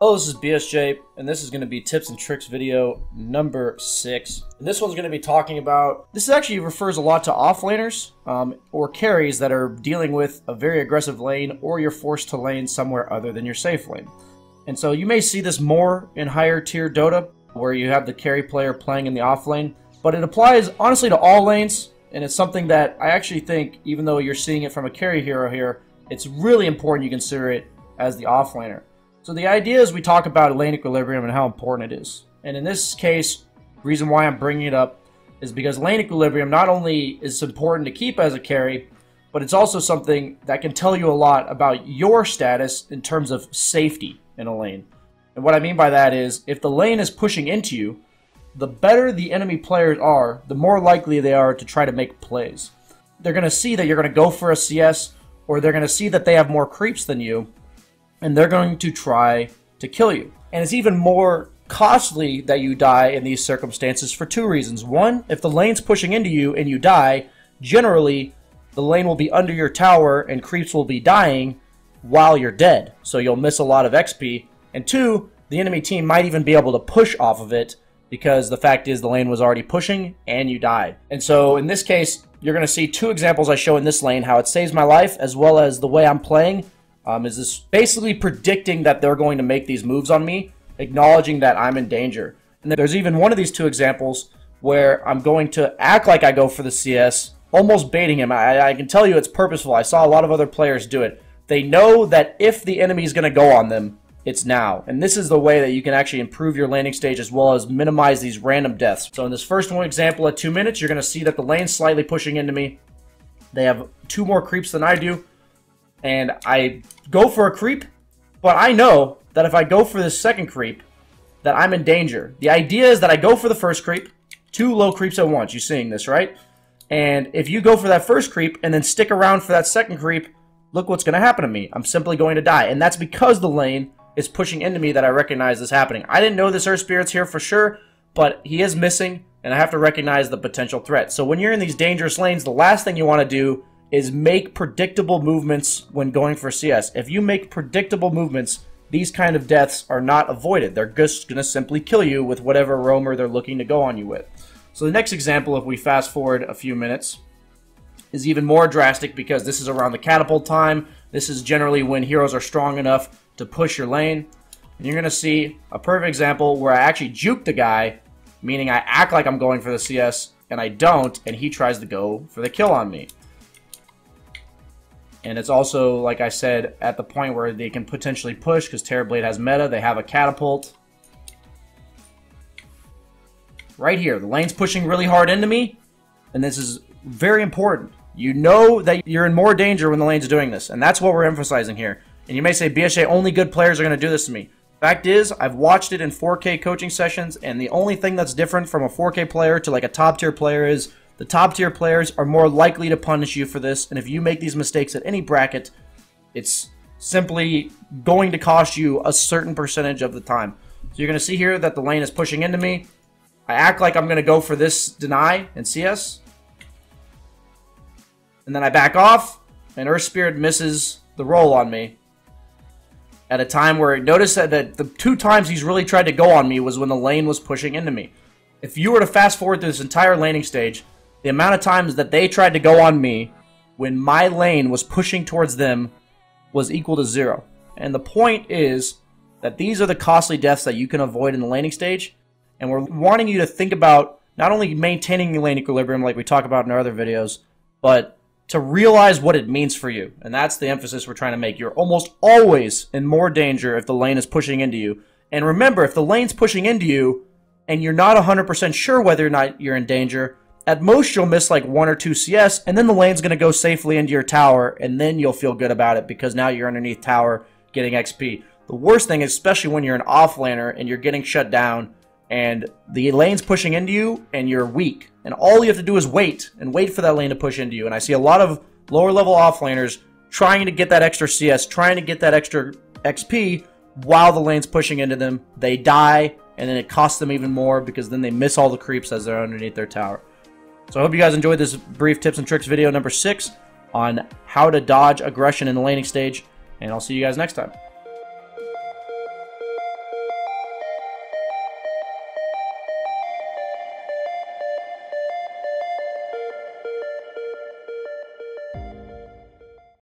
Hello, this is BSJ, and this is going to be tips and tricks video number 6. And this one's going to be talking about, this actually refers a lot to offlaners or carries that are dealing with a very aggressive lane, or you're forced to lane somewhere other than your safe lane. And so you may see this more in higher tier Dota, where you have the carry player playing in the off lane, but it applies honestly to all lanes, and it's something that I actually think, even though you're seeing it from a carry hero here, it's really important you consider it as the offlaner. So the idea is we talk about lane equilibrium and how important it is. And in this case, the reason why I'm bringing it up is because lane equilibrium not only is important to keep as a carry, but it's also something that can tell you a lot about your status in terms of safety in a lane. And what I mean by that is, if the lane is pushing into you, the better the enemy players are, the more likely they are to try to make plays. They're going to see that you're going to go for a CS, or they're going to see that they have more creeps than you, and they're going to try to kill you. And it's even more costly that you die in these circumstances for two reasons. One, if the lane's pushing into you and you die, generally the lane will be under your tower and creeps will be dying while you're dead, so you'll miss a lot of XP. And two, the enemy team might even be able to push off of it, because the fact is the lane was already pushing and you died. And so in this case, you're going to see two examples I show in this lane, how it saves my life, as well as the way I'm playing. Is this basically predicting that they're going to make these moves on me, acknowledging that I'm in danger. And there's even one of these two examples where I'm going to act like I go for the CS, almost baiting him. I can tell you it's purposeful. I saw a lot of other players do it. They know that if the enemy is going to go on them, it's now. And this is the way that you can actually improve your laning stage as well as minimize these random deaths. So in this first one example at 2 minutes, you're going to see that the lane's slightly pushing into me. They have 2 more creeps than I do. And I go for a creep, but I know that if I go for this second creep, that I'm in danger. The idea is that I go for the first creep, 2 low creeps at once. You're seeing this, right? And if you go for that first creep and then stick around for that second creep, look what's going to happen to me. I'm simply going to die. And that's because the lane is pushing into me that I recognize this happening. I didn't know this Earth Spirit's here for sure, but he is missing, and I have to recognize the potential threat. So when you're in these dangerous lanes, the last thing you want to do is make predictable movements when going for CS. If you make predictable movements, these kind of deaths are not avoided. They're just going to simply kill you with whatever roamer they're looking to go on you with. So the next example, if we fast forward a few minutes, is even more drastic because this is around the catapult time. This is generally when heroes are strong enough to push your lane. And you're going to see a perfect example where I actually juke the guy, meaning I act like I'm going for the CS, and I don't, and he tries to go for the kill on me. And it's also, like I said, at the point where they can potentially push, because Terrorblade has meta, they have a catapult. Right here, the lane's pushing really hard into me, and this is very important. You know that you're in more danger when the lane's doing this, and that's what we're emphasizing here. And you may say, BSJ, only good players are going to do this to me. Fact is, I've watched it in 4K coaching sessions, and the only thing that's different from a 4K player to like a top tier player is the top tier players are more likely to punish you for this, and if you make these mistakes at any bracket, it's simply going to cost you a certain percentage of the time. So you're going to see here that the lane is pushing into me. I act like I'm going to go for this deny and CS. And then I back off, and Earth Spirit misses the roll on me. At a time where, notice that the 2 times he's really tried to go on me was when the lane was pushing into me. If you were to fast forward through this entire laning stage, the amount of times that they tried to go on me when my lane was pushing towards them was equal to 0. And the point is that these are the costly deaths that you can avoid in the laning stage. And we're wanting you to think about not only maintaining the lane equilibrium like we talk about in our other videos, but to realize what it means for you. And that's the emphasis we're trying to make. You're almost always in more danger if the lane is pushing into you. And remember, if the lane's pushing into you and you're not 100% sure whether or not you're in danger, at most, you'll miss like 1 or 2 CS, and then the lane's going to go safely into your tower, and then you'll feel good about it because now you're underneath tower getting XP. The worst thing is, especially when you're an offlaner and you're getting shut down, and the lane's pushing into you, and you're weak. And all you have to do is wait, and wait for that lane to push into you. And I see a lot of lower-level offlaners trying to get that extra CS, trying to get that extra XP while the lane's pushing into them. They die, and then it costs them even more because then they miss all the creeps as they're underneath their tower. So I hope you guys enjoyed this brief tips and tricks video number 6 on how to dodge aggression in the laning stage, and I'll see you guys next time.